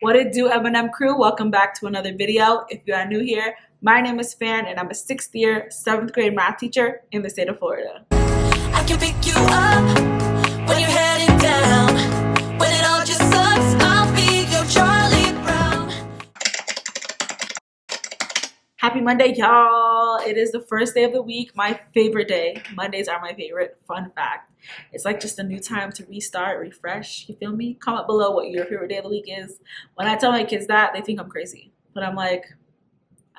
What it do, M&M crew? Welcome back to another video. If you are new here, my name is Fan and I'm a 6th year, 7th grade math teacher in the state of Florida. I can pick you up when you're headed down. When it all just sucks, I'll be your Charlie Brown. Happy Monday, y'all. It is the first day of the week, my favorite day. Mondays are my favorite. Fun fact. It's like just a new time to restart, refresh. You feel me? Comment below what your favorite day of the week is. When I tell my kids that, they think I'm crazy. But I'm like,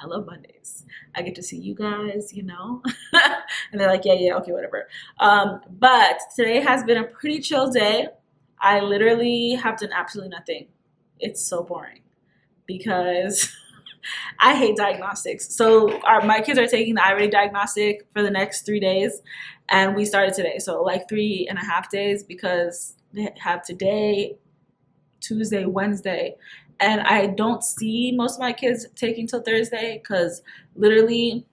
I love Mondays. I get to see you guys, you know? And they're like, yeah, okay, whatever. But today has been a pretty chill day. I literally have done absolutely nothing. It's so boring because I hate diagnostics. So my kids are taking the iReady diagnostic for the next 3 days, and we started today. So like 3.5 days because they have today, Tuesday, Wednesday, and I don't see most of my kids taking till Thursday because literally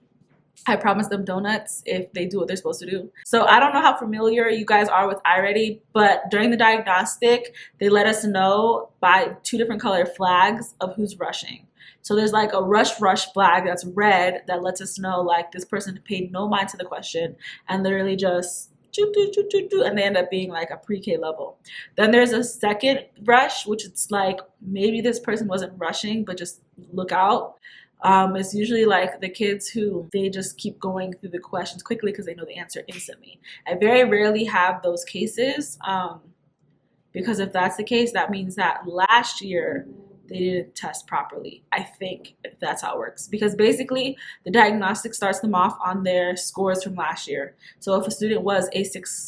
I promise them donuts if they do what they're supposed to do. So I don't know how familiar you guys are with iReady, but during the diagnostic, they let us know by 2 different color flags of who's rushing. So there's like a rush flag that's red that lets us know like this person paid no mind to the question and literally just and they end up being like a pre-K level. Then there's a second rush, which it's like maybe this person wasn't rushing, but just look out. It's usually like the kids who they just keep going through the questions quickly because they know the answer instantly. I very rarely have those cases because if that's the case, that means that last year they didn't test properly. I think if that's how it works. Because basically the diagnostic starts them off on their scores from last year. So if a student was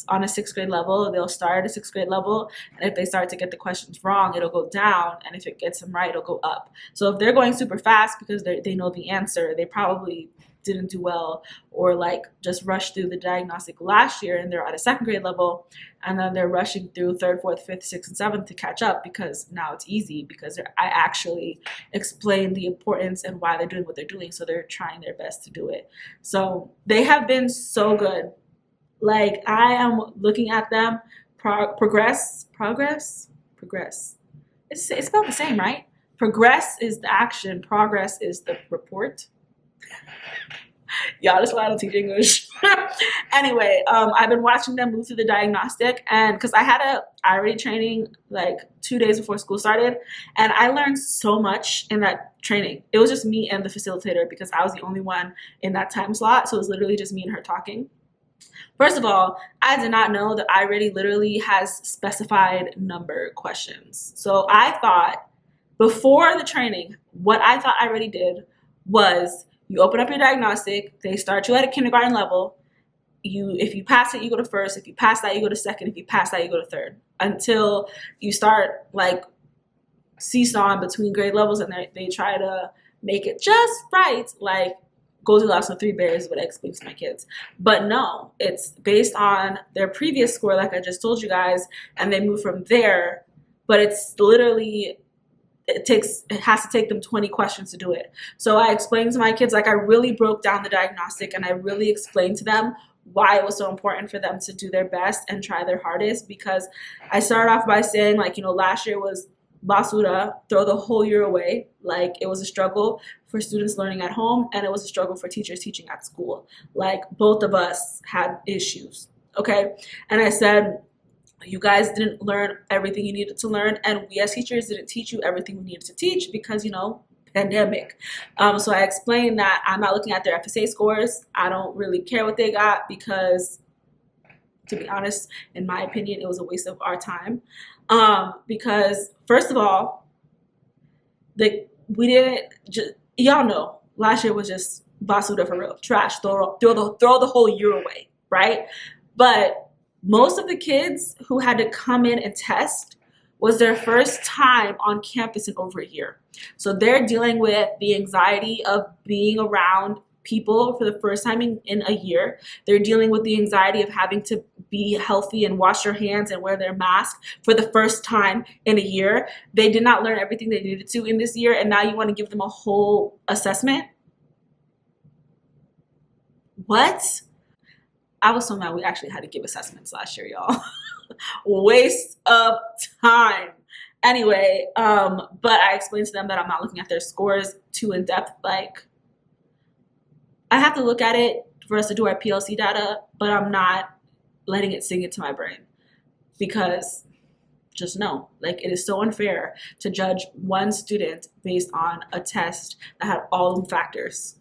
on a 6th grade level, they'll start at a 6th grade level. And if they start to get the questions wrong, it'll go down. And if it gets them right, it'll go up. So if they're going super fast because they know the answer, they probably didn't do well or like just rushed through the diagnostic last year and they're at a 2nd grade level and then they're rushing through 3rd, 4th, 5th, 6th, and 7th to catch up because now it's easy because I actually explain the importance and why they're doing what they're doing, so they're trying their best to do it. So they have been so good. Like I am looking at them progress. It's spelled the same, right? Progress is the action, progress is the report. Y'all, that's why I don't teach English. Anyway, I've been watching them move through the diagnostic, and because I had a iReady training like 2 days before school started, and I learned so much in that training. It was just me and the facilitator because I was the only one in that time slot, so it was literally just me and her talking. First of all, I did not know that iReady literally has specified number questions. So I thought before the training, what I thought iReady did was you open up your diagnostic, they start you at a kindergarten level. If you pass it, you go to 1st. If you pass that, you go to 2nd. If you pass that, you go to 3rd. Until you start like seesawing between grade levels and they try to make it just right, like Goldilocks with 3 bears, what I explain to my kids. But no, it's based on their previous score, like I just told you guys, and they move from there. But it's literally it has to take them 20 questions to do it. So I explained to my kids, like I really broke down the diagnostic and I really explained to them why it was so important for them to do their best and try their hardest, because I started off by saying like, you know, last year was basura, throw the whole year away. Like it was a struggle for students learning at home and it was a struggle for teachers teaching at school. Like both of us had issues, okay? And I said, you guys didn't learn everything you needed to learn, and we as teachers didn't teach you everything we needed to teach because, you know, pandemic. So I explained that I'm not looking at their FSA scores. I don't really care what they got because, to be honest, in my opinion, it was a waste of our time. Because first of all, we didn't just, y'all know, last year was just basura for real, trash, throw the whole year away, right? But most of the kids who had to come in and test was their first time on campus in over a year. So they're dealing with the anxiety of being around people for the first time in a year. They're dealing with the anxiety of having to be healthy and wash their hands and wear their mask for the first time in a year. They did not learn everything they needed to in this year, and now you want to give them a whole assessment? What? I was so mad we actually had to give assessments last year, y'all. Waste of time. Anyway, but I explained to them that I'm not looking at their scores too in depth. Like, I have to look at it for us to do our PLC data, but I'm not letting it sink into my brain because just know, like, it is so unfair to judge one student based on a test that had all the factors.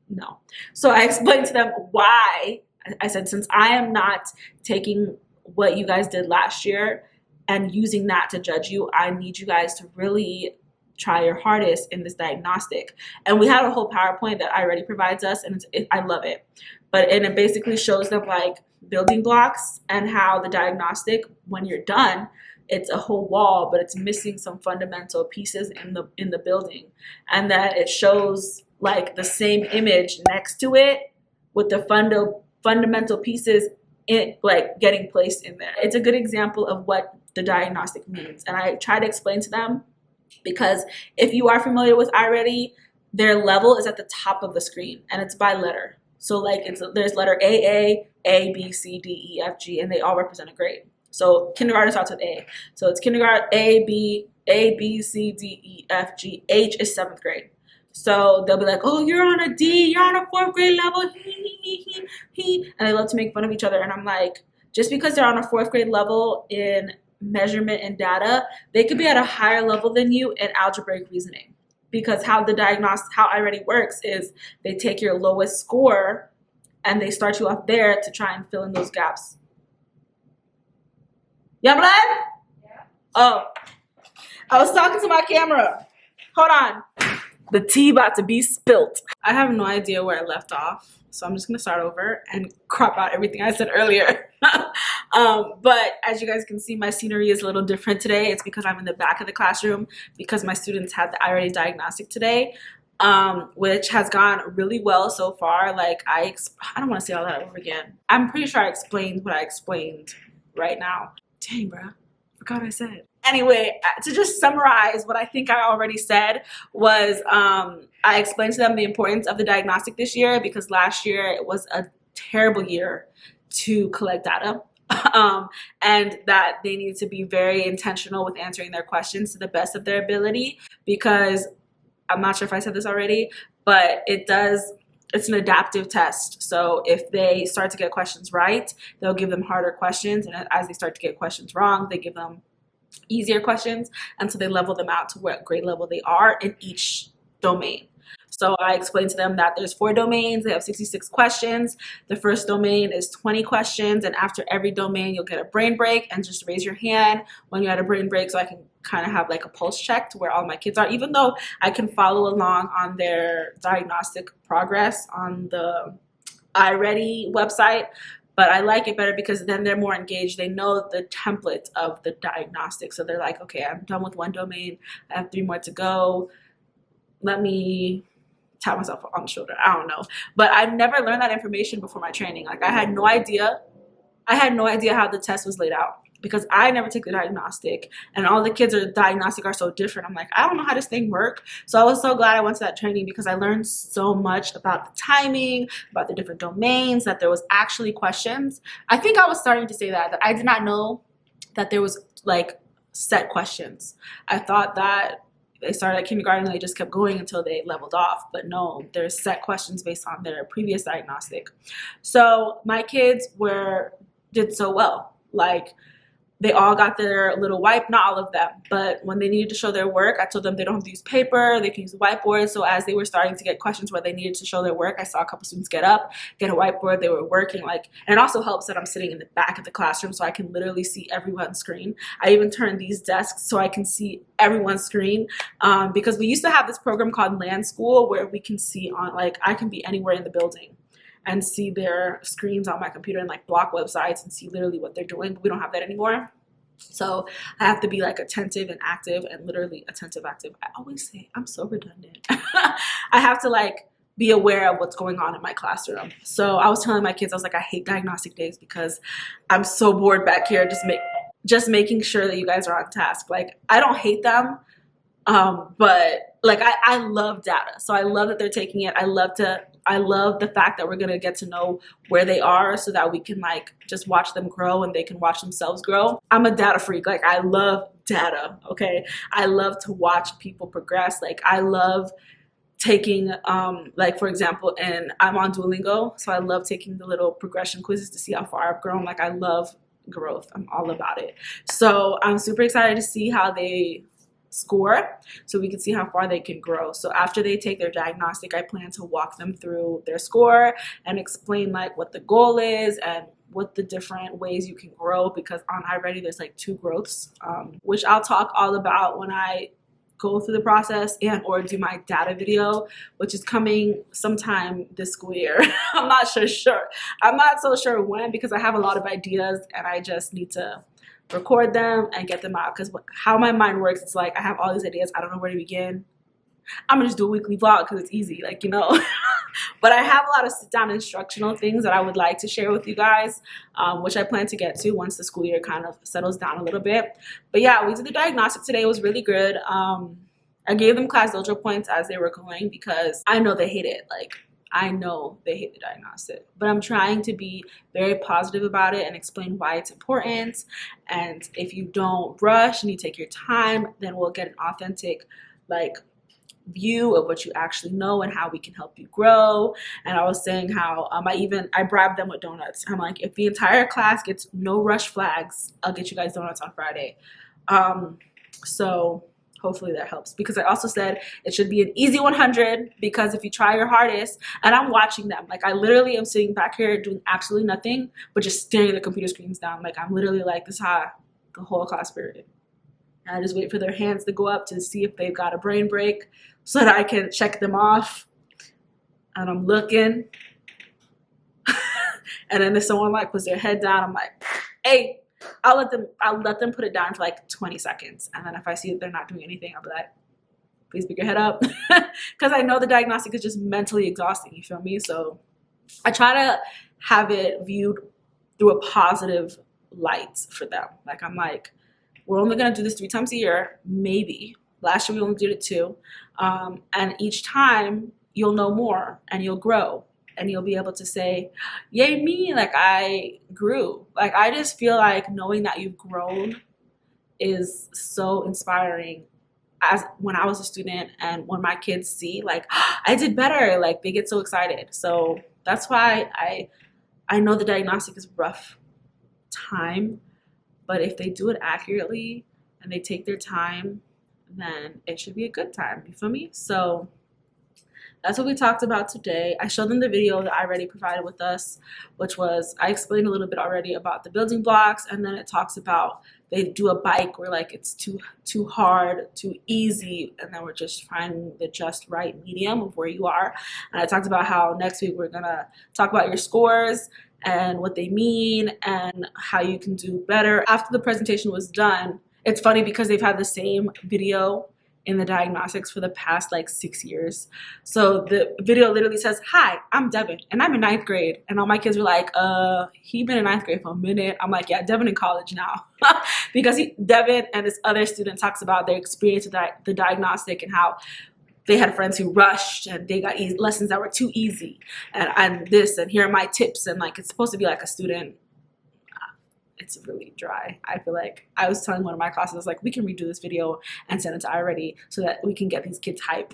No. So I explained to them why. I said, since I am not taking what you guys did last year and using that to judge you, I need you guys to really try your hardest in this diagnostic. And we had a whole PowerPoint that iReady provides us, and I love it. And it basically shows them like building blocks and how the diagnostic, when you're done, it's a whole wall, but it's missing some fundamental pieces in the building. And then it shows like the same image next to it with the fundamental pieces like getting placed in there. It's a good example of what the diagnostic means. And I try to explain to them, because if you are familiar with iReady, their level is at the top of the screen and it's by letter. So like there's letter A, B, C, D, E, F, G, and they all represent a grade. So kindergarten starts with A. So it's kindergarten A, B, C, D, E, F, G. H is 7th grade. So they'll be like, oh, you're on a D, you're on a 4th grade level, and they love to make fun of each other. And I'm like, just because they're on a 4th grade level in measurement and data, they could be at a higher level than you in algebraic reasoning. Because how iReady works is they take your lowest score and they start you off there to try and fill in those gaps. Yeah, blood? Yeah. Oh, I was talking to my camera. Hold on. The tea about to be spilt. I have no idea where I left off, so I'm just gonna start over and crop out everything I said earlier. But as you guys can see, my scenery is a little different today. It's because I'm in the back of the classroom because my students had the iReady diagnostic today, which has gone really well so far. Like I don't want to say all that over again. I'm pretty sure I explained what I explained right now. Dang, bro, forgot what I said. Anyway, to just summarize what I think I already said was I explained to them the importance of the diagnostic this year because last year it was a terrible year to collect data. And that they need to be very intentional with answering their questions to the best of their ability, because I'm not sure if I said this already, but it's an adaptive test. So if they start to get questions right, they'll give them harder questions, and as they start to get questions wrong, they give them easier questions, and so they level them out to what grade level they are in each domain. So I explained to them that there's 4 domains. They have 66 questions. The first domain is 20 questions, and after every domain, you'll get a brain break, and just raise your hand when you had a brain break so I can kind of have like a pulse check to where all my kids are, even though I can follow along on their diagnostic progress on the iReady website. But I like it better because then they're more engaged. They know the template of the diagnostic. So they're like, okay, I'm done with 1 domain. I have 3 more to go. Let me tap myself on the shoulder. I don't know. But I've never learned that information before my training. Like I had no idea. I had no idea how the test was laid out because I never took the diagnostic, and all the kids are diagnostic are so different. I'm like, I don't know how this thing works. So I was so glad I went to that training because I learned so much about the timing, about the different domains, that there was actually questions. I think I was starting to say that I did not know that there was like set questions. I thought that they started at kindergarten and they just kept going until they leveled off. But no, there's set questions based on their previous diagnostic. So my kids did so well. Like they all got their little not all of them, but when they needed to show their work, I told them they don't have to use paper, they can use a whiteboard. So as they were starting to get questions where they needed to show their work, I saw a couple students get up, get a whiteboard, they were working and it also helps that I'm sitting in the back of the classroom so I can literally see everyone's screen. I even turned these desks so I can see everyone's screen because we used to have this program called Land School where we can see I can be anywhere in the building and see their screens on my computer and like block websites and see literally what they're doing, but we don't have that anymore. So I have to be like attentive and active, and literally attentive, active. I always say I'm so redundant. I have to like be aware of what's going on in my classroom. So I was telling my kids, I was like, I hate diagnostic days because I'm so bored back here just making sure that you guys are on task. Like I don't hate them, but like I love data. So I love that they're taking it. I love the fact that we're going to get to know where they are so that we can like just watch them grow and they can watch themselves grow. I'm a data freak. Like I love data, okay? I love to watch people progress. Like I love taking like for example, and I'm on Duolingo, so I love taking the little progression quizzes to see how far I've grown. Like I love growth. I'm all about it. So I'm super excited to see how they score so we can see how far they can grow. So after they take their diagnostic, I plan to walk them through their score and explain like what the goal is and what the different ways you can grow, because on iReady there's like 2 growths, which I'll talk all about when I go through the process and or do my data video, which is coming sometime this school year. I'm not sure. I'm not so sure when, because I have a lot of ideas and I just need to record them and get them out, because how my mind works, it's like I have all these ideas, I don't know where to begin. I'm gonna just do a weekly vlog because it's easy, like, you know. But I have a lot of sit down instructional things that I would like to share with you guys, which I plan to get to once the school year kind of settles down a little bit. But yeah, we did the diagnostic today. It was really good. I gave them class dojo points as they were going because I know they hate it. Like I know they hate the diagnostic, but I'm trying to be very positive about it and explain why it's important. And if you don't rush and you take your time, then we'll get an authentic like view of what you actually know and how we can help you grow. And I was saying how I bribed them with donuts. I'm like, if the entire class gets no rush flags, I'll get you guys donuts on Friday. So hopefully that helps, because I also said it should be an easy 100, because if you try your hardest, and I'm watching them, like I literally am sitting back here doing absolutely nothing but just staring at the computer screens down. Like I'm literally like this high the whole class period. And I just wait for their hands to go up to see if they've got a brain break so that I can check them off. And I'm looking. And then if someone like puts their head down, I'm like, hey, I'll let them put it down for like 20 seconds. And then if I see that they're not doing anything, I'll be like, please pick your head up. Because I know the diagnostic is just mentally exhausting, you feel me? So I try to have it viewed through a positive light for them. Like I'm like, we're only gonna do this 3 times a year, maybe. Last year we only did it 2. And each time you'll know more and you'll grow and you'll be able to say, yay me, like I grew. Like I just feel like knowing that you've grown is so inspiring. As when I was a student and when my kids see like, I did better, like they get so excited. So that's why I know the diagnostic is a rough time, but if they do it accurately and they take their time, then it should be a good time. You feel me? So that's what we talked about today. I showed them the video that iReady provided with us, which was, I explained a little bit already about the building blocks, and then it talks about they do a bike where like it's too hard, too easy, and then we're just finding the just right medium of where you are. And I talked about how next week we're gonna talk about your scores and what they mean and how you can do better. After the presentation was done, it's funny because they've had the same video in the diagnostics for the past like 6 years. So the video literally says, hi, I'm Devin and I'm in 9th grade. And all my kids were like, he been in 9th grade for a minute. I'm like, yeah, Devin in college now. Because Devin and this other student talks about their experience with the diagnostic and how they had friends who rushed and they got lessons that were too easy and this, and here are my tips. And like, it's supposed to be like a student. It's really dry. I feel like I was telling one of my classes, I was like, we can redo this video and send it to iReady so that we can get these kids hype.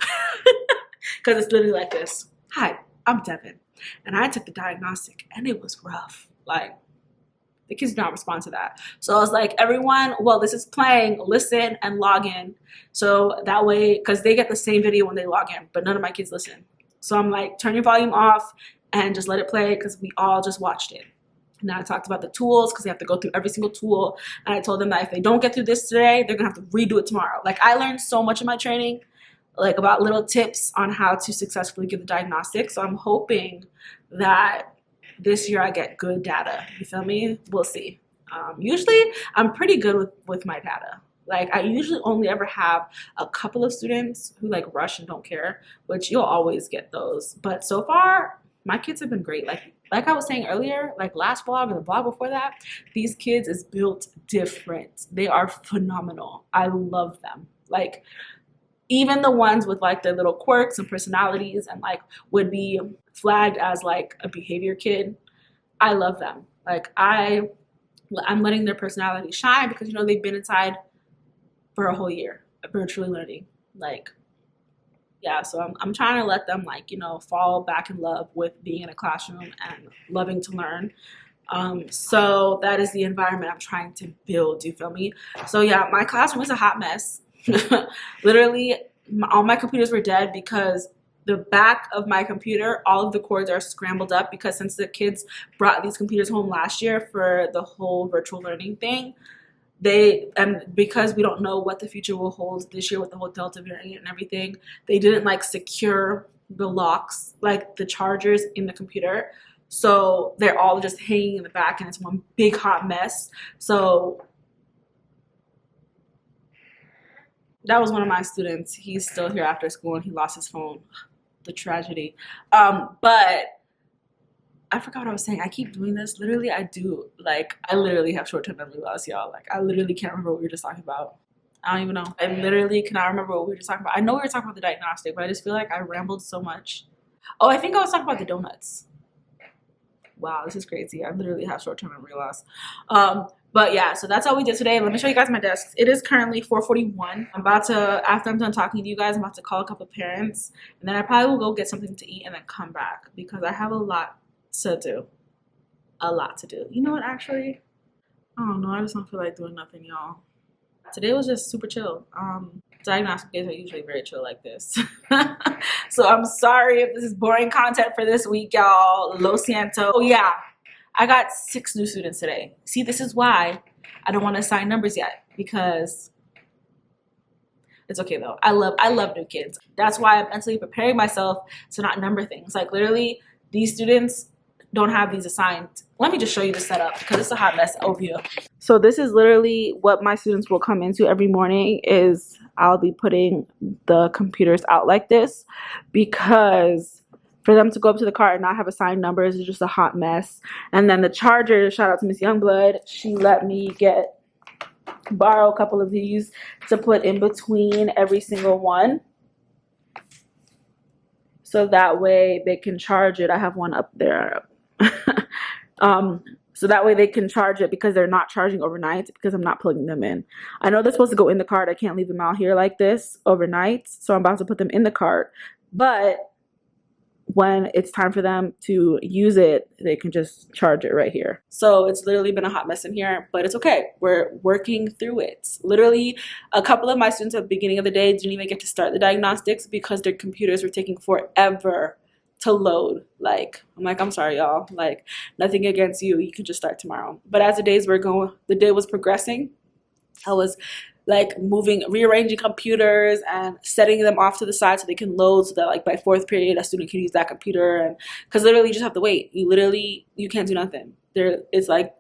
Because it's literally like this. Hi, I'm Devin. And I took the diagnostic and it was rough. Like, the kids do not respond to that. So I was like, everyone, well, this is playing, listen and log in. So that way, because they get the same video when they log in, but none of my kids listen. So I'm like, turn your volume off and just let it play because we all just watched it. And then I talked about the tools because they have to go through every single tool. And I told them that if they don't get through this today, they're going to have to redo it tomorrow. Like I learned so much in my training, like about little tips on how to successfully give the diagnostic. So I'm hoping that this year I get good data. You feel me? We'll see. Usually I'm pretty good with my data. Like I usually only ever have a couple of students who like rush and don't care, which you'll always get those. But so far, my kids have been great. Like I was saying earlier, like last vlog or the vlog before that, these kids is built different. They are phenomenal. I love them. Like even the ones with like their little quirks and personalities and like would be flagged as like a behavior kid, I love them. Like I'm letting their personality shine because, you know, they've been inside for a whole year, virtually learning. Like, yeah, so I'm trying to let them, like, you know, fall back in love with being in a classroom and loving to learn. So that is the environment I'm trying to build, you feel me? So yeah, my classroom is a hot mess. Literally, all my computers were dead because the back of my computer, all of the cords are scrambled up because since the kids brought these computers home last year for the whole virtual learning thing, and because we don't know what the future will hold this year with the whole Delta variant and everything, they didn't like secure the locks, like the chargers in the computer. So they're all just hanging in the back and it's one big hot mess. So that was one of my students. He's still here after school and he lost his phone. The tragedy. But I forgot what I was saying. I keep doing this. Literally, I do. Like, I literally have short-term memory loss, y'all. Like, I literally can't remember what we were just talking about. I don't even know. I literally cannot remember what we were just talking about. I know we were talking about the diagnostic, but I just feel like I rambled so much. Oh, I think I was talking about the donuts. Wow, this is crazy. I literally have short-term memory loss. But yeah, so that's all we did today. Let me show you guys my desks. It is currently 4:41. I'm about to, after I'm done talking to you guys, I'm about to call a couple parents. And then I probably will go get something to eat and then come back because I have a lot to do. A lot to do. You know what, actually? I don't know. I just don't feel like doing nothing, y'all. Today was just super chill. Diagnostic days are usually very chill like this. So I'm sorry if this is boring content for this week, y'all. Lo siento. Oh yeah, I got 6 new students today. See, this is why I don't want to assign numbers yet because it's okay though. I love new kids. That's why I'm mentally preparing myself to not number things. Like literally, these students don't have these assigned. Let me just show you the setup because it's a hot mess over here. So this is literally what my students will come into every morning is I'll be putting the computers out like this because for them to go up to the car and not have assigned numbers is just a hot mess. And then the charger, shout out to Miss Youngblood, she let me borrow a couple of these to put in between every single one. So that way they can charge it. I have one up there. So that way they can charge it because they're not charging overnight because I'm not plugging them in. I know they're supposed to go in the cart. I can't leave them out here like this overnight. So I'm about to put them in the cart. But when it's time for them to use it, they can just charge it right here. So it's literally been a hot mess in here, but it's okay. We're working through it. Literally, a couple of my students at the beginning of the day didn't even get to start the diagnostics because their computers were taking forever to load. Like, I'm like, I'm sorry, y'all. Like, nothing against you. You can just start tomorrow. But as the days were going, the day was progressing, I was like rearranging computers and setting them off to the side so they can load so that like by 4th period a student can use that computer. And because literally you just have to wait. You can't do nothing. It's like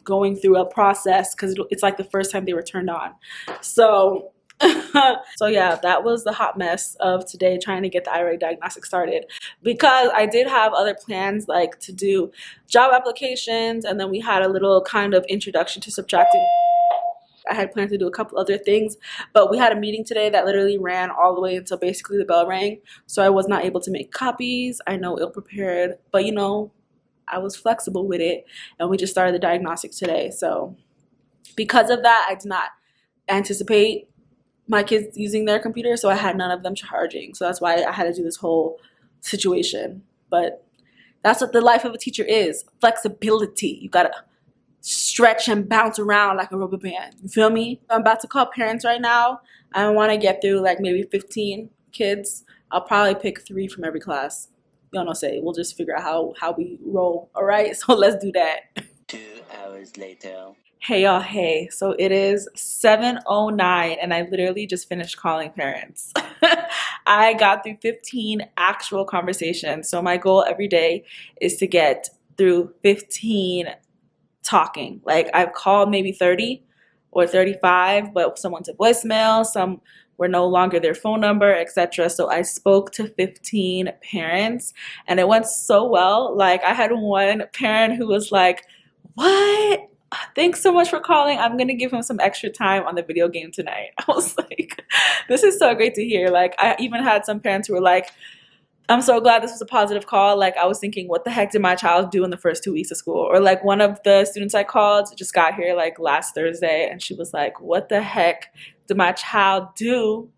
going through a process because it's like the first time they were turned on. So so yeah, that was the hot mess of today, trying to get the iReady diagnostic started because I did have other plans like to do job applications, and then we had a little kind of introduction to subtracting. I had planned to do a couple other things, but we had a meeting today that literally ran all the way until basically the bell rang. So I was not able to make copies. I know ill prepared, but you know, I was flexible with it and we just started the diagnostic today. So because of that, I did not anticipate my kids using their computer, so I had none of them charging. So that's why I had to do this whole situation. But that's what the life of a teacher is. Flexibility. You gotta stretch and bounce around like a rubber band. You feel me? I'm about to call parents right now. I want to get through like maybe 15 kids. I'll probably pick 3 from every class. Y'all know say. We'll just figure out how we roll. All right? So let's do that. 2 hours later. Hey y'all, hey. So it is 7:09 and I literally just finished calling parents. I got through 15 actual conversations. So my goal every day is to get through 15 talking. Like I've called maybe 30 or 35, but some went to voicemail, some were no longer their phone number, etc. So I spoke to 15 parents and it went so well. Like I had one parent who was like, "What? Thanks so much for calling. I'm gonna give him some extra time on the video game tonight." I was like, this is so great to hear. Like I even had some parents who were like, I'm so glad this was a positive call. Like, I was thinking, what the heck did my child do in the first 2 weeks of school? Or like one of the students I called just got here like last Thursday, and she was like, what the heck did my child do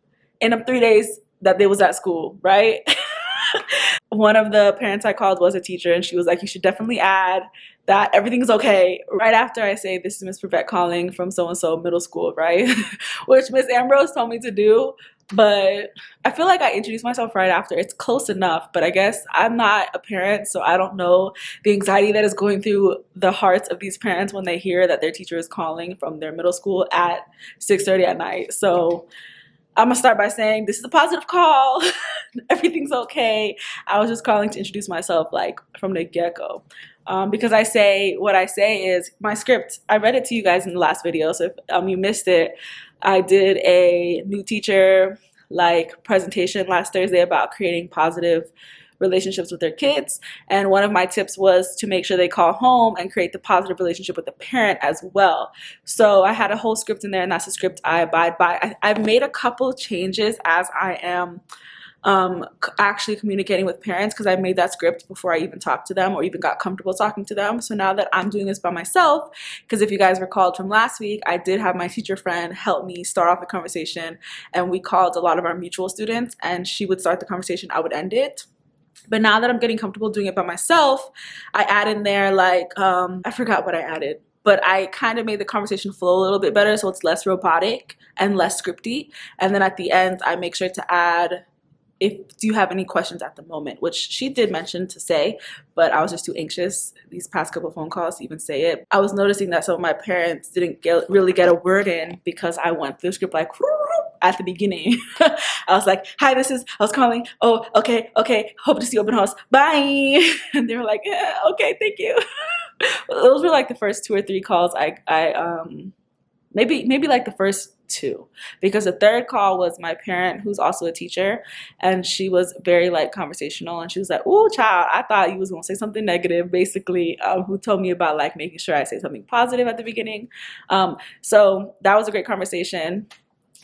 in the 3 days that they was at school, right? One of the parents I called was a teacher, and she was like, you should definitely add that everything's okay right after I say, this is Miss Prevette calling from so-and-so middle school, right? Which Miss Ambrose told me to do, but I feel like I introduced myself right after. It's close enough, but I guess I'm not a parent, so I don't know the anxiety that is going through the hearts of these parents when they hear that their teacher is calling from their middle school at 6:30 at night. So I'm gonna start by saying this is a positive call. Everything's okay. I was just calling to introduce myself like from the get-go. Because I say what I say is my script. I read it to you guys in the last video, so if you missed it, I did a new teacher like presentation last Thursday about creating positive relationships with their kids, and one of my tips was to make sure they call home and create the positive relationship with the parent as well. So I had a whole script in there, and that's the script I abide by. I've made a couple changes as I am actually communicating with parents, because I made that script before I even talked to them or even got comfortable talking to them. So now that I'm doing this by myself, because if you guys recalled from last week, I did have my teacher friend help me start off the conversation, and we called a lot of our mutual students, and she would start the conversation, I would end it. But now that I'm getting comfortable doing it by myself, I add in there like, I forgot what I added, but I kind of made the conversation flow a little bit better, so it's less robotic and less scripty. And then at the end, I make sure to add, if do you have any questions at the moment, which she did mention to say, but I was just too anxious these past couple phone calls to even say it. I was noticing that some of my parents didn't really get a word in because I went through the script like at the beginning. I was like, hi, I was calling. Oh, okay, hope to see you open house. Bye. And they were like, yeah, okay, thank you. Those were like the first 2 or 3 calls maybe like the first 2, because the third call was my parent who's also a teacher, and she was very like conversational, and she was like, oh child, I thought you was gonna say something negative, basically, who told me about like making sure I say something positive at the beginning. So that was a great conversation.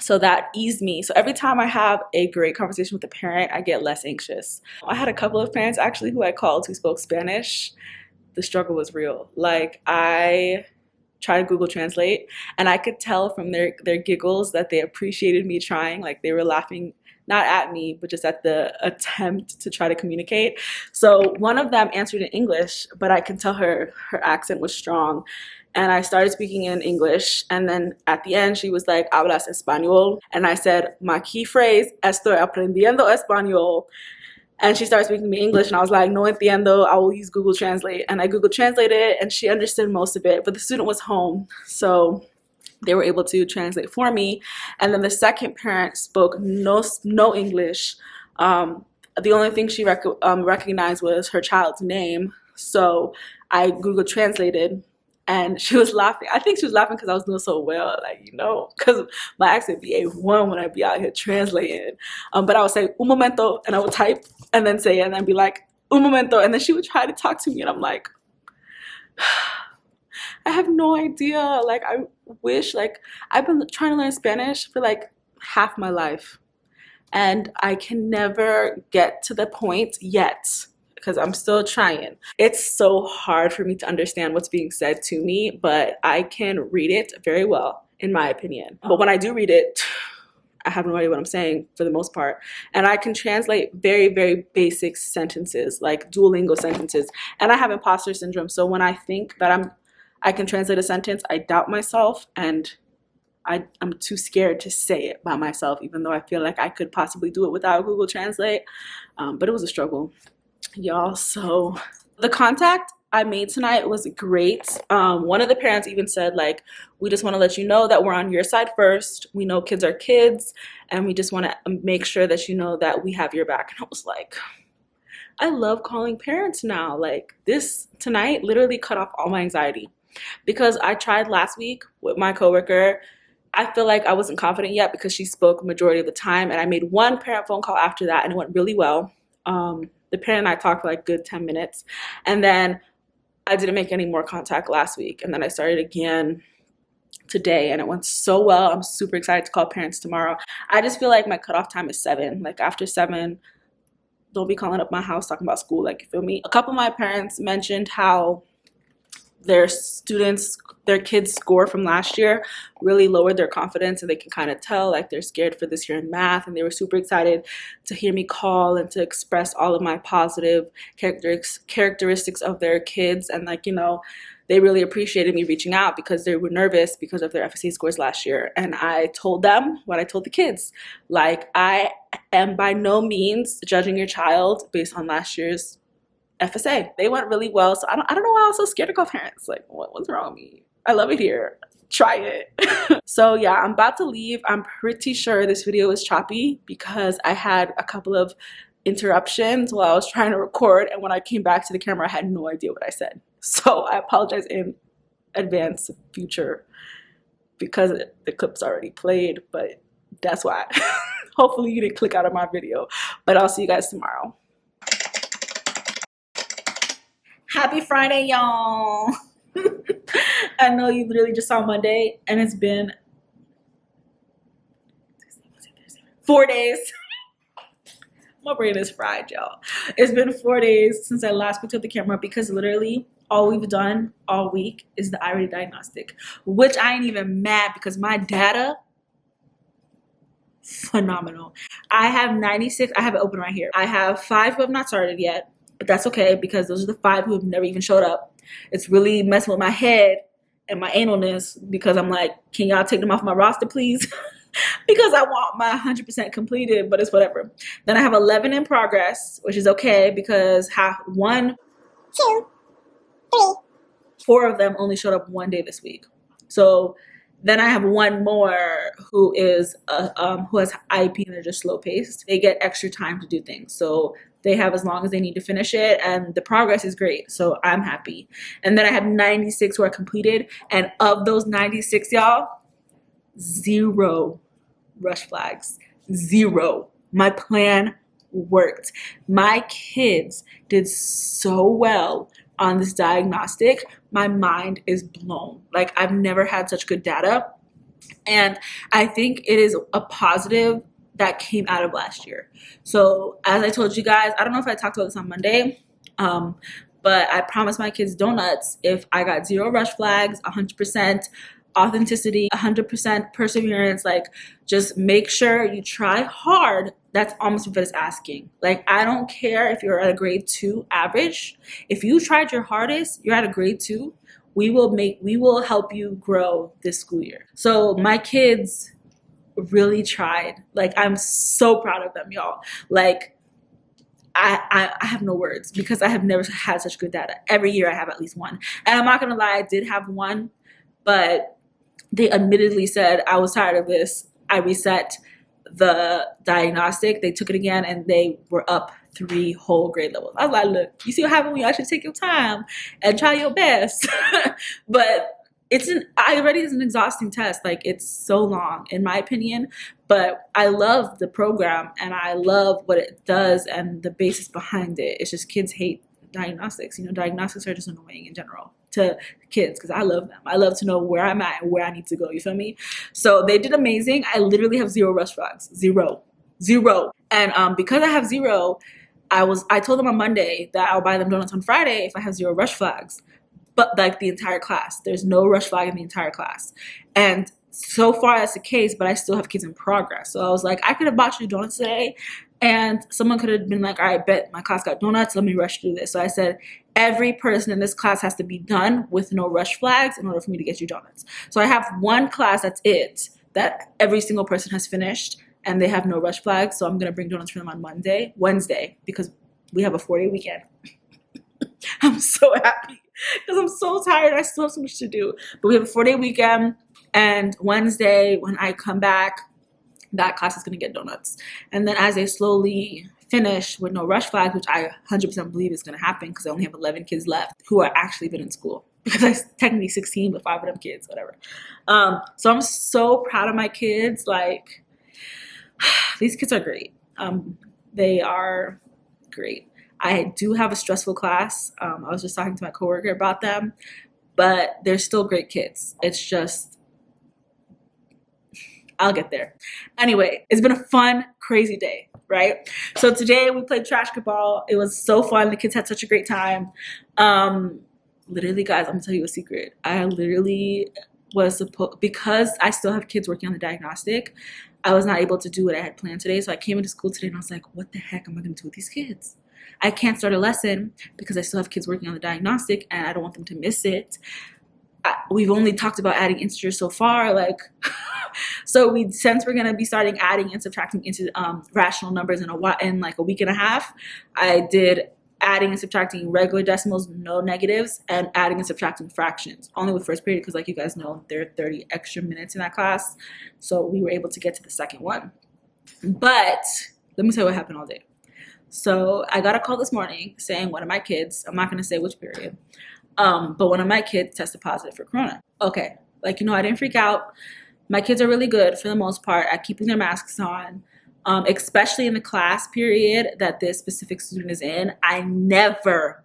So that eased me. So every time I have a great conversation with a parent, I get less anxious. I had a couple of parents actually who I called who spoke Spanish. The struggle was real. Like, I tried Google Translate, and I could tell from their giggles that they appreciated me trying. Like, they were laughing not at me, but just at the attempt to try to communicate. So one of them answered in English, but I can tell her accent was strong. And I started speaking in English, and then at the end she was like, hablas español? And I said, my key phrase, estoy aprendiendo español. And she started speaking to me English, and I was like, no entiendo, I will use Google Translate. And I Google Translated it, and she understood most of it, but the student was home, so they were able to translate for me. And then the second parent spoke no English. The only thing she recognized was her child's name, so I Google Translated. And she was laughing. I think she was laughing because I was doing so well, like, you know, because my accent be A1 when I be out here translating. But I would say, un momento, and I would type and then say it, and then be like, un momento. And then she would try to talk to me, and I'm like, I have no idea. Like, I wish, like, I've been trying to learn Spanish for like half my life, and I can never get to the point yet, because I'm still trying. It's so hard for me to understand what's being said to me, but I can read it very well, in my opinion. But when I do read it, I have no idea what I'm saying for the most part. And I can translate very, very basic sentences, like Duolingo sentences. And I have imposter syndrome, so when I think that I can translate a sentence, I doubt myself, and I'm too scared to say it by myself, even though I feel like I could possibly do it without Google Translate. But it was a struggle, y'all. So the contact I made tonight was great. One of the parents even said, like, we just want to let you know that we're on your side first. We know kids are kids, and we just want to make sure that you know that we have your back. And I was like, I love calling parents now. Like, this tonight literally cut off all my anxiety, because I tried last week with my coworker. I feel like I wasn't confident yet because she spoke majority of the time, and I made one parent phone call after that, and it went really well. The parent and I talked for like good 10 minutes, and then I didn't make any more contact last week, and then I started again today, and it went so well. I'm super excited to call parents tomorrow. I just feel like my cutoff time is 7. Like, after 7, don't be calling up my house talking about school, like, you feel me? A couple of my parents mentioned how their students, their kids' score from last year really lowered their confidence, and they can kind of tell like they're scared for this year in math, and they were super excited to hear me call and to express all of my positive characteristics of their kids. And like, you know, they really appreciated me reaching out because they were nervous because of their FSA scores last year. And I told them what I told the kids, like, I am by no means judging your child based on last year's FSA. They went really well. So I don't know why I was so scared to call parents. Like, what's wrong with me? I love it here. Try it. So yeah, I'm about to leave. I'm pretty sure this video is choppy because I had a couple of interruptions while I was trying to record, and when I came back to the camera I had no idea what I said. So I apologize in advance, future, because the clip's already played, but that's why. Hopefully you didn't click out of my video, but I'll see you guys tomorrow. Happy Friday, y'all. I know you literally just saw Monday, and it's been 4 days. My brain is fried, y'all. It's been 4 days since I last picked up the camera because literally all we've done all week is the iReady diagnostic, which I ain't even mad because my data, phenomenal. I have 96, I have it open right here. I have 5 who have not started yet, but that's okay because those are the 5 who have never even showed up. It's really messing with my head and my analness because I'm like, can y'all take them off my roster, please? Because I want my 100% completed, but it's whatever. Then I have 11 in progress, which is okay because 1, 2, 3, 4 of them only showed up one day this week. So then I have 1 more who is who has IEP and they're just slow paced. They get extra time to do things. So they have as long as they need to finish it, and the progress is great. So I'm happy. And then I have 96 who are completed, and of those 96, y'all, 0 rush flags. 0. My plan worked. My kids did so well on this diagnostic. My mind is blown. Like, I've never had such good data. And I think it is a positive that came out of last year. So as I told you guys, I don't know if I talked about this on Monday, but I promised my kids donuts if I got 0 rush flags, 100% authenticity, 100% perseverance. Like, just make sure you try hard. That's almost what it's asking. Like, I don't care if you're at a grade 2 average. If you tried your hardest, you're at a grade 2. We will help you grow this school year. So my kids really tried. Like, I'm so proud of them, y'all. Like, I have no words because I have never had such good data. Every year I have at least 1. And I'm not gonna lie, I did have 1, but they admittedly said, I was tired of this. I reset the diagnostic. They took it again and they were up 3 whole grade levels. I was like, look, you see what happens when you actually take your time and try your best. But iReady is an exhausting test. Like, it's so long in my opinion, but I love the program and I love what it does and the basis behind it. It's just kids hate diagnostics. You know, diagnostics are just annoying in general to kids because I love them. I love to know where I'm at and where I need to go. You feel me? So they did amazing. I literally have 0 rush flags. 0. And because I have 0, I told them on Monday that I'll buy them donuts on Friday if I have 0 rush flags. But like, the entire class, there's no rush flag in the entire class. And so far that's the case, but I still have kids in progress. So I was like, I could have bought you donuts today and someone could have been like, all right, bet my class got donuts, let me rush through this. So I said, every person in this class has to be done with no rush flags in order for me to get you donuts. So I have 1 class, that's it, that every single person has finished and they have no rush flags. So I'm gonna bring donuts for them on Wednesday, because we have a 4-day weekend. I'm so happy because I'm so tired. I still have so much to do, but we have a 4-day weekend, and Wednesday when I come back, that class is going to get donuts. And then as they slowly finish with no rush flags, which I 100% believe is going to happen because I only have 11 kids left who are actually been in school, because I technically 16, but 5 of them kids, whatever. So I'm so proud of my kids. Like, these kids are great. They are great. I do have a stressful class. I was just talking to my coworker about them, but they're still great kids. It's just, I'll get there. Anyway, it's been a fun, crazy day, right? So today we played TRASHKETBALL. It was so fun. The kids had such a great time. Literally, guys, I'm gonna tell you a secret. I literally was supposed, because I still have kids working on the diagnostic, I was not able to do what I had planned today. So I came into school today and I was like, what the heck am I gonna do with these kids? I can't start a lesson because I still have kids working on the diagnostic and I don't want them to miss it. We've only talked about adding integers so far, like, so since we're gonna be starting adding and subtracting into rational numbers in like a week and a half, I did adding and subtracting regular decimals, no negatives, and adding and subtracting fractions, only with first period because, like you guys know, there are 30 extra minutes in that class, so we were able to get to the second one. But let me tell you what happened all day. So I got a call this morning saying one of my kids, I'm not gonna say which period, but one of my kids tested positive for corona. Okay, like, I didn't freak out. My kids are really good for the most part at keeping their masks on, especially in the class period that this specific student is in. I never,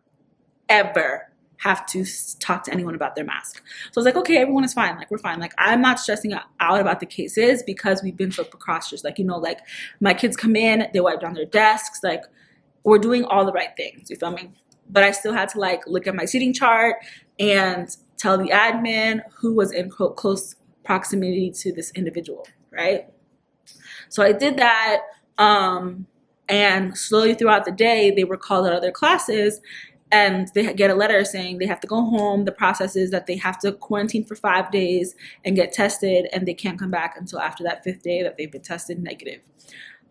ever have to talk to anyone about their mask. So I was like, okay, everyone is fine. Like, we're fine. Like, I'm not stressing out about the cases because we've been so precautious. Like, like, my kids come in, they wipe down their desks. Like, we're doing all the right things. You feel me? But I still had to, like, look at my seating chart and tell the admin who was in close proximity to this individual, right? So I did that, and slowly throughout the day, they were called out of their classes, and they get a letter saying they have to go home. The process is that they have to quarantine for 5 days and get tested, and they can't come back until after that 5th day that they've been tested negative.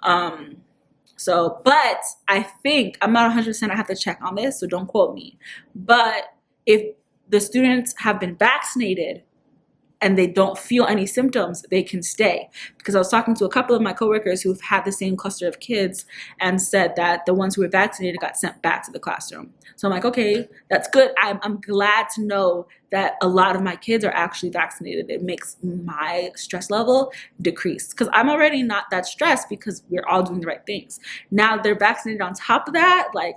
But I think, I'm not 100%, I have to check on this, so don't quote me. But if the students have been vaccinated and they don't feel any symptoms, they can stay. Because I was talking to a couple of my coworkers who've had the same cluster of kids and said that the ones who were vaccinated got sent back to the classroom. So I'm like, okay, that's good. I'm glad to know that a lot of my kids are actually vaccinated. It makes my stress level decrease because I'm already not that stressed because we're all doing the right things. Now they're vaccinated on top of that, like,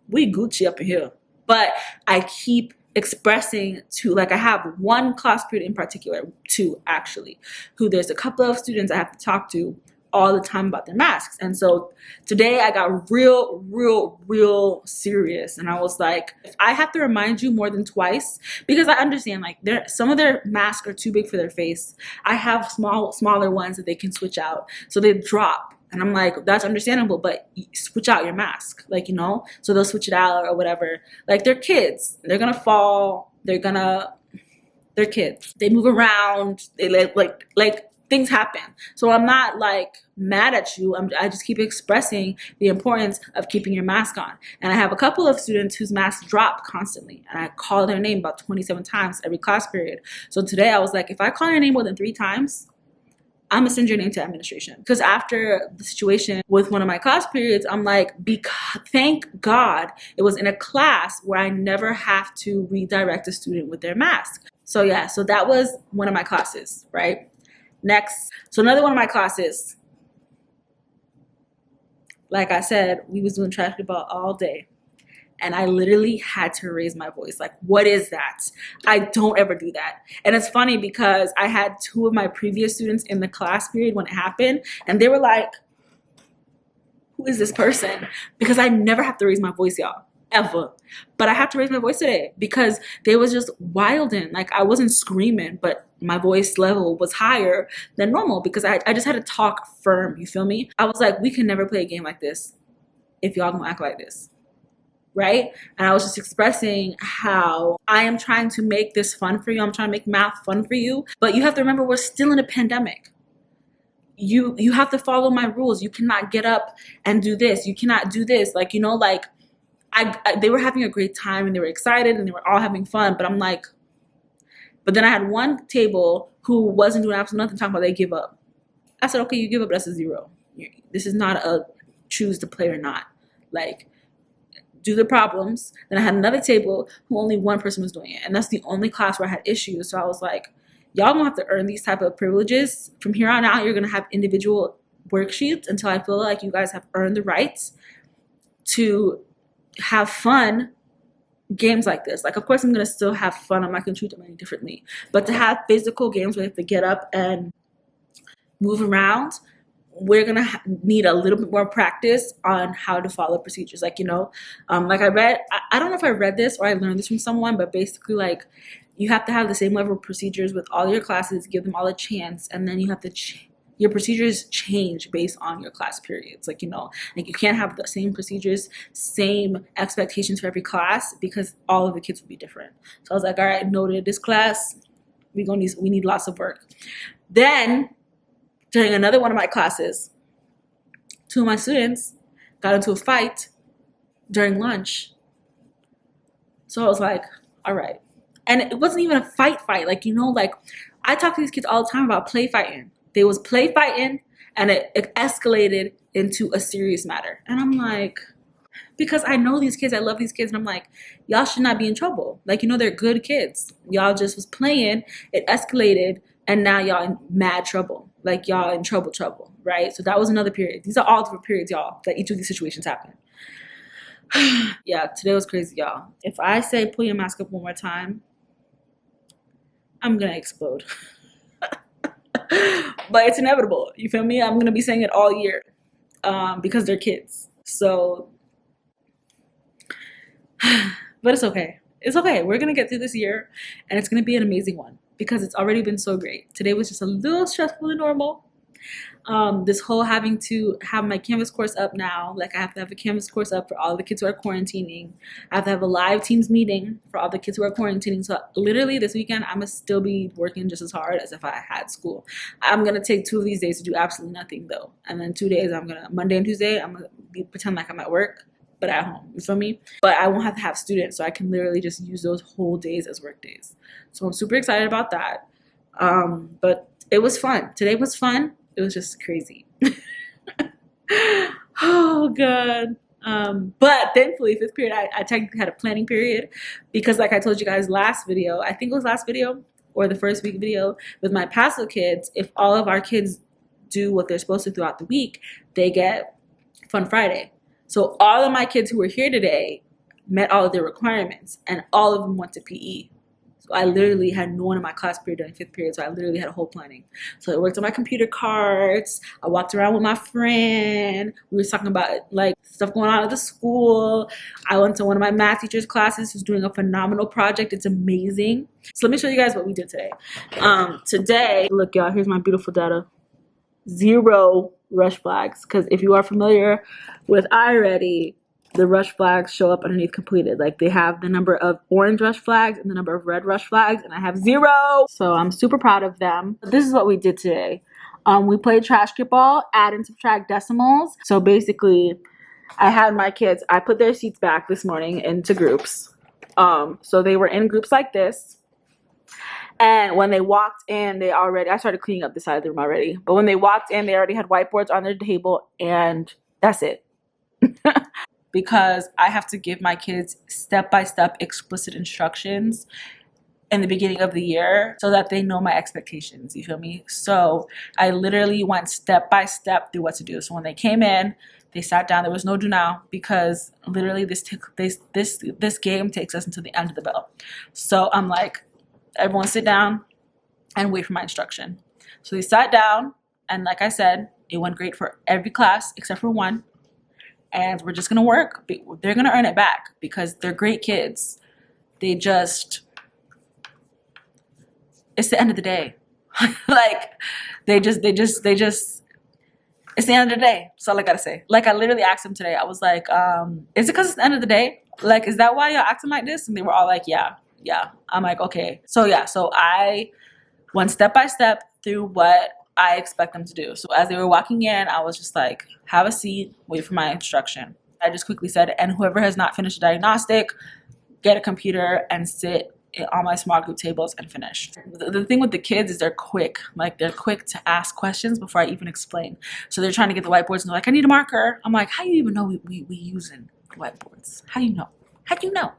we Gucci up in here. But I keep expressing to, like, I have one class period in particular, two actually, who there's a couple of students I have to talk to all the time about their masks. And so today I got real serious, and I was like, if I have to remind you more than twice, because I understand, like, some of their masks are too big for their face. I have smaller ones that they can switch out, so they drop. And I'm like, that's understandable, but switch out your mask, like, so they'll switch it out or whatever. Like, they're kids. They're going to fall. They're kids. They move around. They like things happen. So I'm not, like, mad at you. I just keep expressing the importance of keeping your mask on. And I have a couple of students whose masks drop constantly. And I call their name about 27 times every class period. So today I was like, if I call your name more than 3 times, I'm gonna send your name to administration. Because after the situation with one of my class periods, I'm like, thank God it was in a class where I never have to redirect a student with their mask. So yeah, so that was one of my classes, right? Next, so another one of my classes, like I said, we was doing TRASHKETBALL all day. And I literally had to raise my voice. Like, what is that? I don't ever do that. And it's funny because I had 2 of my previous students in the class period when it happened, and they were like, who is this person? Because I never have to raise my voice, y'all, ever. But I had to raise my voice today because they was just wilding. Like, I wasn't screaming, but my voice level was higher than normal because I just had to talk firm, you feel me? I was like, we can never play a game like this if y'all gonna act like this. Right? And I was just expressing how I am trying to make this fun for you. I'm trying to make math fun for you. But you have to remember, we're still in a pandemic. You have to follow my rules. You cannot get up and do this. You cannot do this. Like, like, they were having a great time and they were excited and they were all having fun. But I'm like, but then I had one table who wasn't doing absolutely nothing, talking about they give up. I said, okay, you give up, that's a 0. This is not a choose to play or not. Like, do the problems. Then I had another table who only one person was doing it. And that's the only class where I had issues. So I was like, y'all gonna have to earn these type of privileges. From here on out, you're gonna have individual worksheets until I feel like you guys have earned the rights to have fun games like this. Like, of course, I'm gonna still have fun. I'm not gonna treat them any differently. But to have physical games where they have to get up and move around, we're gonna need a little bit more practice on how to follow procedures. Like, like I don't know if I read this or I learned this from someone, but basically, like, you have to have the same level of procedures with all your classes, give them all a chance, and then you have to your procedures change based on your class periods. Like, like you can't have the same procedures, same expectations for every class, because all of the kids will be different. So I was like, all right, noted, this class, we need lots of work. Then during another one of my classes, two of my students got into a fight during lunch. So I was like, all right. And it wasn't even a fight. Like, like I talk to these kids all the time about play fighting. There was play fighting, and it escalated into a serious matter. And I'm like, because I know these kids, I love these kids, and I'm like, y'all should not be in trouble. Like, they're good kids. Y'all just was playing, it escalated, and now y'all in mad trouble. Like, y'all in trouble, right? So that was another period. These are all different periods, y'all, that each of these situations happen. Yeah, today was crazy, y'all. If I say pull your mask up one more time, I'm gonna explode. But it's inevitable. You feel me? I'm gonna be saying it all year, because they're kids. So, but it's okay. It's okay. We're gonna get through this year, and it's gonna be an amazing one because it's already been so great. Today was just a little stressful than normal. This whole having to have my Canvas course up now, like I have to have a Canvas course up for all the kids who are quarantining. I have to have a live Teams meeting for all the kids who are quarantining. So literally this weekend, I'm gonna still be working just as hard as if I had school. I'm gonna take 2 of these days to do absolutely nothing though. And then 2 days, Monday and Tuesday, I'm gonna pretend like I'm at work, but at home, you feel me? But I won't have to have students, so I can literally just use those whole days as work days. So I'm super excited about that. But it was fun. Today was fun. It was just crazy. Oh God. But thankfully, 5th period, I technically had a planning period because, like I told you guys last video, I think it was last video or the first week video with my PASO kids, if all of our kids do what they're supposed to throughout the week, they get Fun Friday. So all of my kids who were here today met all of their requirements, and all of them went to PE. So I literally had no one in my class period during 5th period, so I literally had a whole planning. So I worked on my computer cards. I walked around with my friend. We were talking about like stuff going on at the school. I went to one of my math teacher's classes who's doing a phenomenal project. It's amazing. So let me show you guys what we did today. Today, look y'all, here's my beautiful data. 0 rush flags, because if you are familiar with iReady, the rush flags show up underneath completed. Like they have the number of orange rush flags and the number of red rush flags, and I have 0. So I'm super proud of them. This is what we did today. We played TRASHKETBALL, add and subtract decimals. So basically, I had my kids, I put their seats back this morning into groups. So they were in groups like this. And when they walked in, I started cleaning up the side of the room already. But when they walked in, they already had whiteboards on their table, and that's it. Because I have to give my kids step-by-step explicit instructions in the beginning of the year so that they know my expectations, you feel me? So I literally went step-by-step through what to do. So when they came in, they sat down. There was no do now because literally this game takes us until the end of the bell. So I'm like, everyone sit down and wait for my instruction. So they sat down, and like I said, it went great for every class except for one. And we're just gonna work. They're gonna earn it back because they're great kids. They just, it's the end of the day. Like they just, it's the end of the day. That's all I gotta say. Like I literally asked them today, I was like, is it because it's the end of the day? Like, is that why y'all acting like this? And they were all like, yeah. I'm like, okay. So yeah, so I went step by step through what I expect them to do. So as they were walking in, I was just like, have a seat, wait for my instruction. I just quickly said, and whoever has not finished a diagnostic, get a computer and sit on my small group tables and finish. The thing with the kids is they're quick. Like they're quick to ask questions before I even explain. So they're trying to get the whiteboards and they're like, I need a marker. I'm like, how do you even know we using whiteboards? How do you know? How do you know?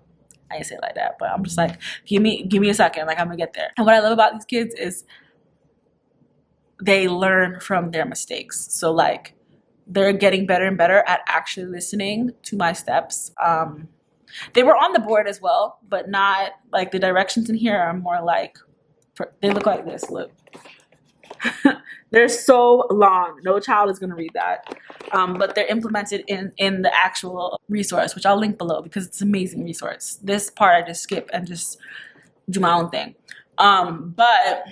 I didn't say it like that, but I'm just like, give me a second. Like I'm gonna get there. And what I love about these kids is they learn from their mistakes. So like they're getting better and better at actually listening to my steps. They were on the board as well, but not like the directions in here are more like, they look like this, look. They're so long. No child is going to read that. But they're implemented in the actual resource, which I'll link below because it's an amazing resource. This part I just skip and just do my own thing. But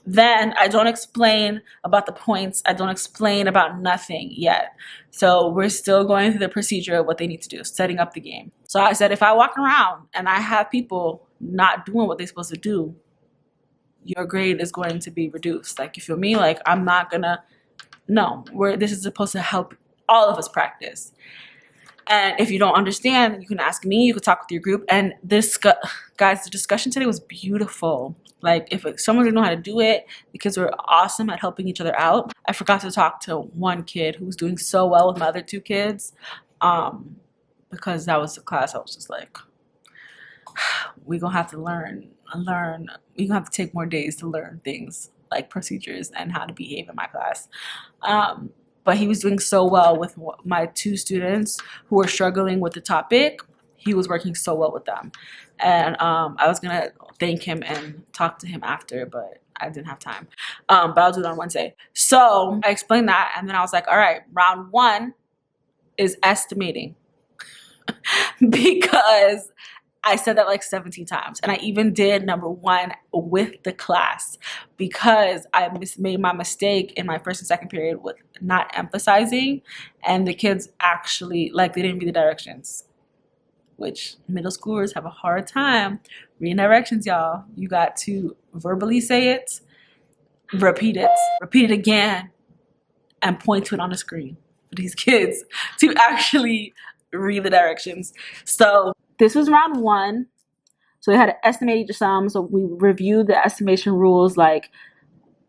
then I don't explain about the points. I don't explain about nothing yet. So we're still going through the procedure of what they need to do, setting up the game. So I said, if I walk around and I have people not doing what they're supposed to do, your grade is going to be reduced. Like, you feel me? Like, I'm not gonna, no, this is supposed to help all of us practice. And if you don't understand, you can ask me, you can talk with your group. And this, guys, the discussion today was beautiful. Like, if someone didn't know how to do it, the kids were awesome at helping each other out. I forgot to talk to one kid who was doing so well with my other two kids, because that was the class I was just like, we're gonna have to learn. We're gonna have to take more days to learn things like procedures and how to behave in my class. But he was doing so well with my two students who were struggling with the topic. He was working so well with them. And I was gonna thank him and talk to him after, but I didn't have time. But I'll do it on Wednesday. So I explained that, and then I was like, all right, round 1 is estimating. Because I said that like 17 times. And I even did number 1 with the class because I made my mistake in my first and second period with not emphasizing. And the kids actually, like, they didn't read the directions, which middle schoolers have a hard time reading directions, y'all. You got to verbally say it, repeat it again, and point to it on the screen for these kids to actually read the directions. So this was round 1. So we had to estimate each sum. So we reviewed the estimation rules, like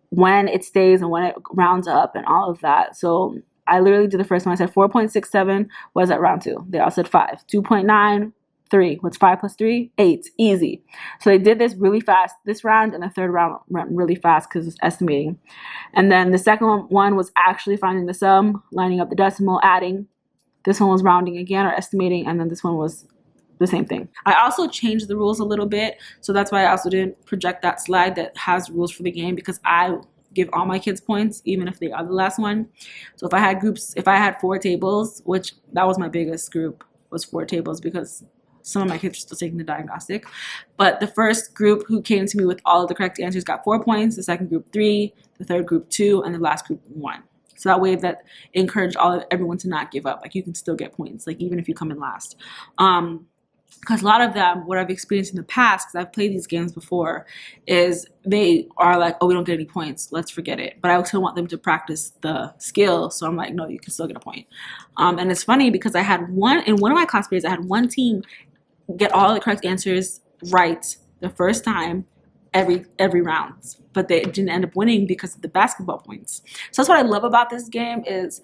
when it stays and when it rounds up and all of that. So I literally did the first one. I said 4.67 was at round 2. They all said 5. 2.9, 3. What's 5 plus 3? 8. Easy. So they did this really fast this round, and the third round went really fast because it's estimating. And then the second one was actually finding the sum, lining up the decimal, adding. This one was rounding again or estimating, and then this one was the same thing. I also changed the rules a little bit, so that's why I also didn't project that slide that has rules for the game, because I give all my kids points, even if they are the last one. So if I had 4 tables, which that was my biggest group, was 4 tables, because some of my kids are still taking the diagnostic. But the first group who came to me with all of the correct answers got 4 points, the second group 3, the third group 2, and the last group 1. So that way that encouraged everyone to not give up. Like, you can still get points, like even if you come in last. Because a lot of them, what I've experienced in the past, because I've played these games before, is they are like, oh, we don't get any points, let's forget it. But I still want them to practice the skill, so I'm like, no, you can still get a point. And it's funny because in one of my class periods, I had one team get all the correct answers right the first time every round, but they didn't end up winning because of the basketball points. So that's what I love about this game, is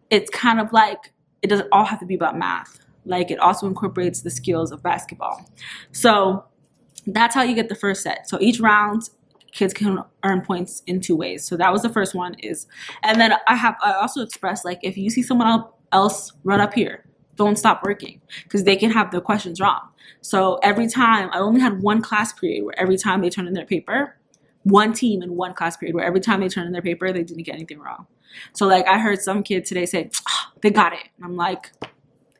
it's kind of like, it doesn't all have to be about math. Like, it also incorporates the skills of basketball. So that's how you get the first set. So each round, kids can earn points in 2 ways. So that was the first one. And then I also expressed, like, if you see someone else run up here, don't stop working, because they can have the questions wrong. So every time, I only had one class period where every time they turned in their paper, one team in one class period where every time they turned in their paper, they didn't get anything wrong. So, like, I heard some kid today say, oh, they got it. And I'm like,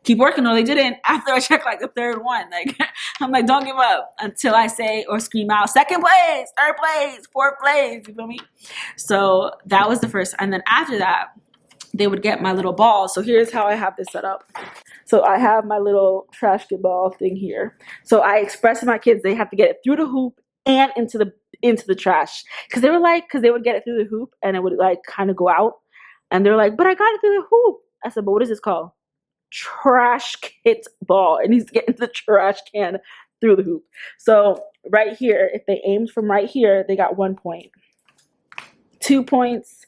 keep working. No, they didn't. After I checked, like, the third one, like, I'm like, don't give up until I say or scream out, 2nd place, 3rd place, 4th place, you feel me? So that was the first. And then after that, they would get my little ball. So here's how I have this set up. So I have my little TRASHKETBALL thing here. So I express to my kids, they have to get it through the hoop and into the trash. Because they would get it through the hoop and it would, like, kind of go out. And they're like, but I got it through the hoop. I said, but what is this called? TRASHKETBALL. It needs to get into the trash can through the hoop. So right here, if they aimed from right here, they got 1 point, 2 points,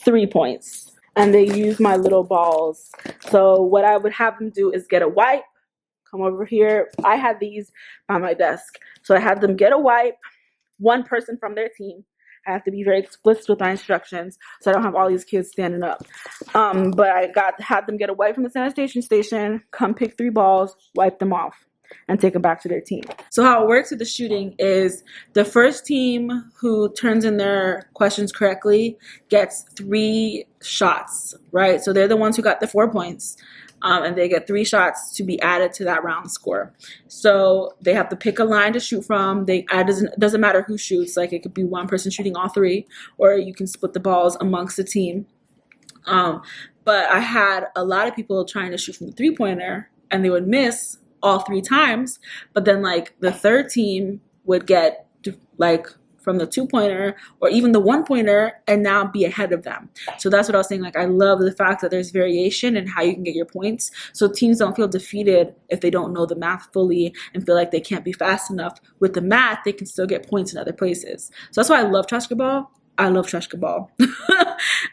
3 points. And they use my little balls. So what I would have them do is get a wipe, come over here. I had these by my desk. So I had them get a wipe, one person from their team. I have to be very explicit with my instructions, so I don't have all these kids standing up. But I had them get a wipe from the sanitation station, come pick 3 balls, wipe them off. and take them back to their team. So how it works with the shooting is the first team who turns in their questions correctly gets 3 shots, right? So they're the ones who got the 4 points. And they get 3 shots to be added to that round score. So they have to pick a line to shoot from. It doesn't matter who shoots. Like, it could be one person shooting all 3, or you can split the balls amongst the team. But I had a lot of people trying to shoot from the 3-pointer, and they would miss all 3 times. But then, like, the third team would get, like, from the 2-pointer or even the 1-pointer and now be ahead of them. So that's what I was saying. Like, I love the fact that there's variation in how you can get your points. So teams don't feel defeated if they don't know the math fully and feel like they can't be fast enough. With the math, they can still get points in other places. So that's why I love TRASHKETBALL. I love TRASHKETBALL.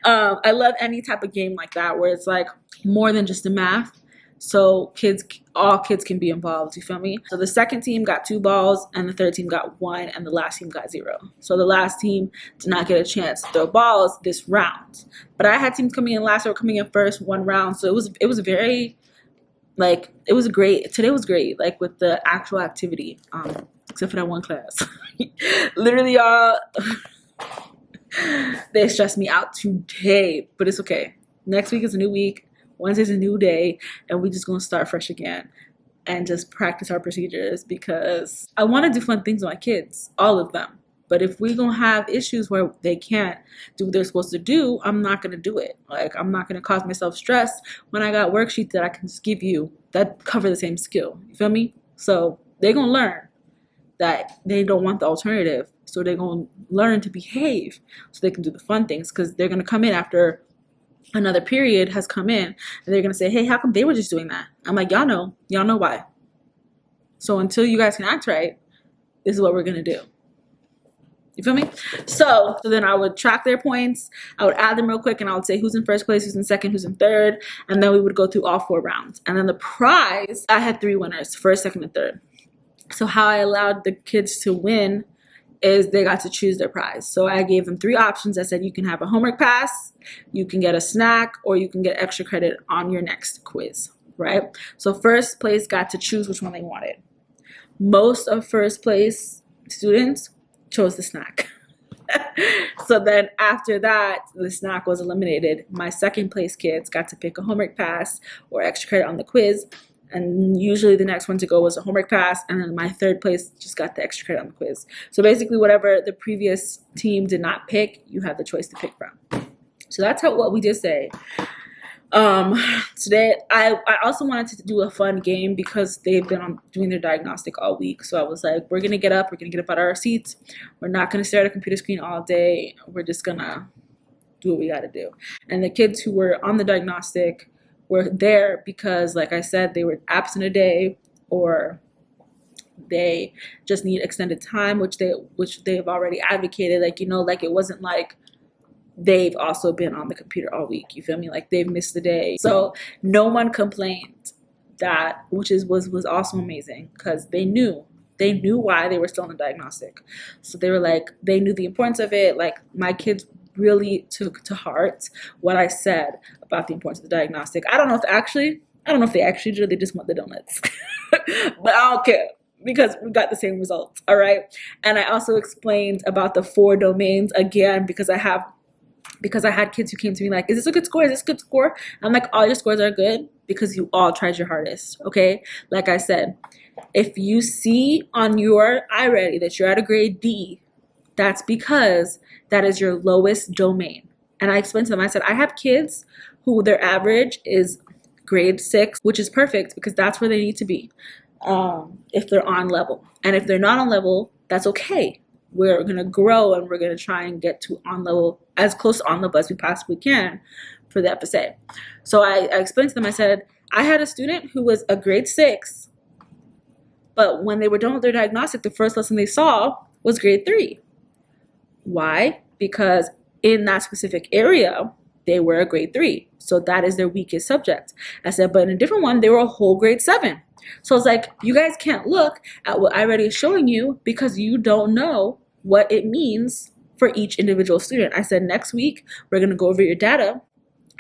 I love any type of game like that where it's like more than just the math. So all kids can be involved, you feel me? So the second team got 2 balls, and the third team got 1, and the last team got 0. So the last team did not get a chance to throw balls this round. But I had teams coming in last or coming in first 1 round. So it was very, like, it was great. Today was great, like, with the actual activity, except for that one class. Literally, y'all, they stressed me out today, but it's okay. Next week is a new week. Wednesday's a new day, and we're just gonna start fresh again and just practice our procedures, because I want to do fun things with my kids, all of them. But if we're gonna have issues where they can't do what they're supposed to do, I'm not gonna do it. Like, I'm not gonna cause myself stress when I got worksheets that I can just give you that cover the same skill. You feel me? So they're gonna learn that they don't want the alternative. So they're gonna learn to behave so they can do the fun things, because they're gonna come in after another period has come in, and they're gonna say, hey, how come they were just doing that? I'm like, y'all know why. So until you guys can act right, this is what we're gonna do. You feel me? So then I would track their points, I would add them real quick, and I would say who's in first place, who's in second, who's in third, and then we would go through all 4 rounds. And then the prize, I had 3 winners, first, second, and third. So how I allowed the kids to win is they got to choose their prize. So I gave them 3 options. I said, you can have a homework pass, you can get a snack, or you can get extra credit on your next quiz, right? So first place got to choose which one they wanted. Most of first place students chose the snack. So then after that, the snack was eliminated. My second place kids got to pick a homework pass or extra credit on the quiz. And usually the next one to go was a homework pass, and then my third place just got the extra credit on the quiz. So basically, whatever the previous team did not pick, you have the choice to pick from. So that's what we did say. Today, I also wanted to do a fun game because they've been doing their diagnostic all week. So I was like, we're gonna get up out of our seats. We're not gonna stare at a computer screen all day. We're just gonna do what we gotta do. And the kids who were on the diagnostic were there because, like I said, they were absent a day, or they just need extended time, which they've already advocated. Like, like, it wasn't like they've also been on the computer all week. You feel me? Like, they've missed the day. So no one complained, that which was also amazing, because they knew why they were still on the diagnostic. So they were like, they knew the importance of it. Like, my kids really took to heart what I said about the importance of the diagnostic. I don't know if they actually did. They just want the donuts. But I don't care, because we got the same results. All right. And I also explained about the 4 domains again, because I had kids who came to me like, is this a good score? Is this a good score? I'm like, all your scores are good because you all tried your hardest. Okay. Like I said, if you see on your iReady that you're at a grade D, that's because that is your lowest domain. And I explained to them, I said, I have kids who their average is grade 6, which is perfect because that's where they need to be if they're on level. And if they're not on level, that's okay. We're going to grow, and we're going to try and get to on level, as close to on level as we possibly can for the FSA. So I explained to them, I said, I had a student who was a grade 6, but when they were done with their diagnostic, the first lesson they saw was grade 3. Why? Because in that specific area, they were a grade 3. So that is their weakest subject. I said, but in a different one, they were a whole grade 7. So it's like, you guys can't look at what iReady is showing you because you don't know what it means for each individual student. I said, next week, we're going to go over your data,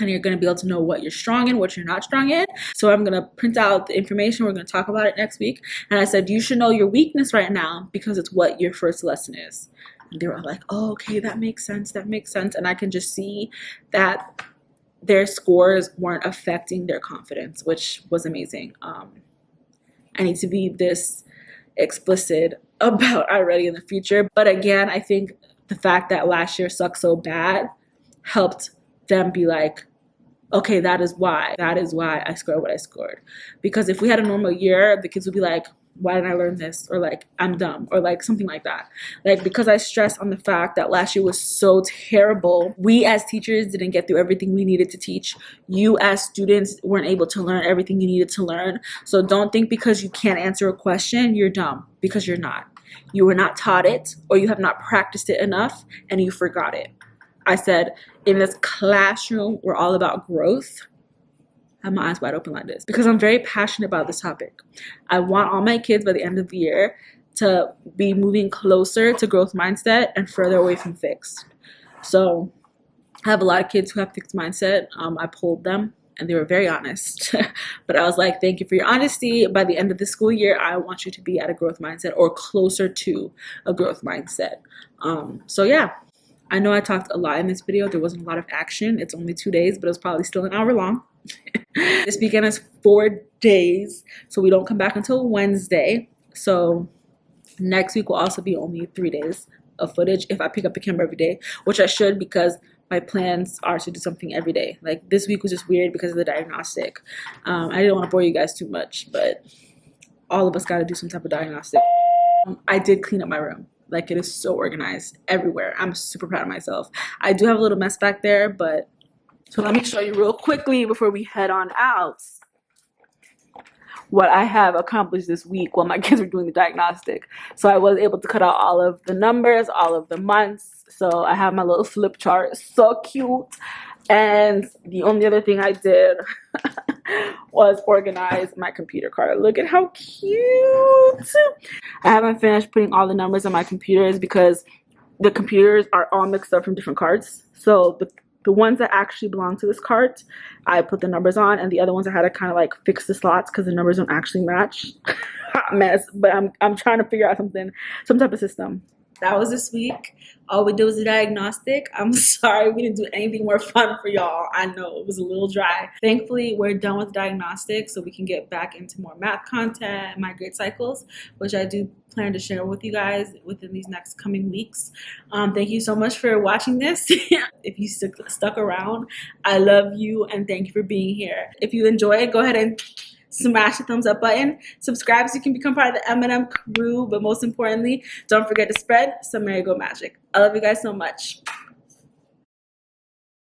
and you're going to be able to know what you're strong in, what you're not strong in. So I'm going to print out the information. We're going to talk about it next week. And I said, you should know your weakness right now because it's what your first lesson is. And they were like, oh, okay, that makes sense. That makes sense. And I can just see that their scores weren't affecting their confidence, which was amazing. I need to be this explicit about iReady in the future. But again, I think the fact that last year sucked so bad helped them be like, okay, that is why I scored what I scored. Because if we had a normal year, the kids would be like, why didn't I learn this? Or like, I'm dumb, or like something like that. Like, because I stress on the fact that last year was so terrible, we as teachers didn't get through everything we needed to teach. You as students weren't able to learn everything you needed to learn. So don't think because you can't answer a question, you're dumb, because you're not. You were not taught it, or you have not practiced it enough, and you forgot it. I said, in this classroom, we're all about growth. I have my eyes wide open like this because I'm very passionate about this topic. I want all my kids by the end of the year to be moving closer to growth mindset and further away from fixed. So I have a lot of kids who have fixed mindset. I polled them and they were very honest. But I was like, thank you for your honesty. By the end of the school year, I want you to be at a growth mindset or closer to a growth mindset. So yeah. I know I talked a lot in this video. There wasn't a lot of action. It's only 2 days, but it was probably still an hour long. This weekend is 4 days, so we don't come back until Wednesday. So next week will also be only 3 days of footage if I pick up the camera every day, which I should because my plans are to do something every day. Like this week was just weird because of the diagnostic. I didn't want to bore you guys too much, but all of us got to do some type of diagnostic. I did clean up my room. Like, it is so organized everywhere. I'm super proud of myself. I do have a little mess back there, but so let me show you real quickly before we head on out what I have accomplished this week while my kids were doing the diagnostic. So I was able to cut out all of the numbers, all of the months. So I have my little flip chart. So cute. And the only other thing I did was organize my computer card. Look at how cute. I haven't finished putting all the numbers on my computers because the computers are all mixed up from different cards. So the ones that actually belong to this card, I put the numbers on, and the other ones I had to kind of like fix the slots because the numbers don't actually match. Hot mess, but I'm trying to figure out some type of system. That was this week. All we did was a diagnostic. I'm sorry we didn't do anything more fun for y'all. I know it was a little dry. Thankfully, we're done with diagnostic, so we can get back into more math content, my grade cycles, which I do plan to share with you guys within these next coming weeks. Thank you so much for watching this. If you stuck around, I love you and thank you for being here. If you enjoyed, go ahead and smash the thumbs up button, subscribe so you can become part of the M&M crew, but most importantly, don't forget to spread some marigold magic. I love you guys so much.